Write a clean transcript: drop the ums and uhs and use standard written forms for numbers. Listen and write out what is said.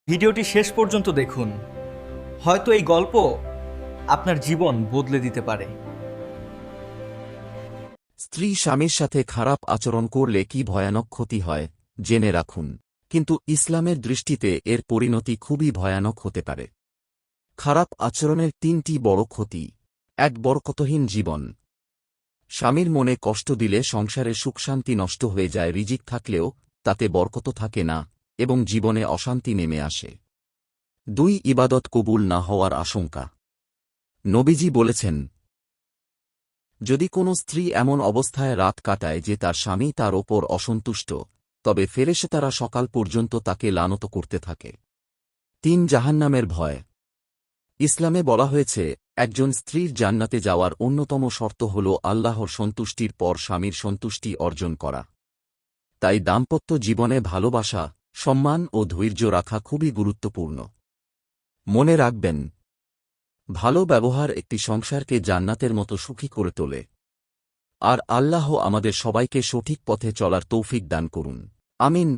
ভিডিওটি শেষ পর্যন্ত দেখুন, হয়তো এই গল্প আপনার জীবন বদলে দিতে পারে। স্ত্রী স্বামীর সাথে খারাপ আচরণ করলে কি ভয়ানক ক্ষতি হয় জেনে রাখুন, কিন্তু ইসলামের দৃষ্টিতে এর পরিণতি খুবই ভয়ানক হতে পারে। খারাপ আচরণের তিনটি বড় ক্ষতি। এক, বরকতহীন জীবন। স্বামীর মনে কষ্ট দিলে সংসারে সুখশান্তি নষ্ট হয়ে যায়, রিজিক থাকলেও তাতে বরকত থাকে না এবং জীবনে অশান্তি নেমে আসে। দুই, ইবাদত কবুল না হওয়ার আশঙ্কা। নবীজি বলেছেন, যদি কোনো স্ত্রী এমন অবস্থায় রাত কাটায় যে তার স্বামী তার ওপর অসন্তুষ্ট, তবে ফেরেশতারা সকাল পর্যন্ত তাকে লানত করতে থাকে। তিন, জাহান্নামের ভয়। ইসলামে বলা হয়েছে, একজন স্ত্রীর জান্নাতে যাওয়ার অন্যতম শর্ত হল আল্লাহর সন্তুষ্টির পর স্বামীর সন্তুষ্টি অর্জন করা। তাই দাম্পত্য জীবনে ভালোবাসা, সম্মান ও ধৈর্য রাখা খুবই গুরুত্বপূর্ণ। মনে রাখবেন, ভালো ব্যবহার একটি সংসারকে জান্নাতের মতো সুখী করে তোলে। আর আল্লাহ আমাদের সবাইকে সঠিক পথে চলার তৌফিক দান করুন। আমিন।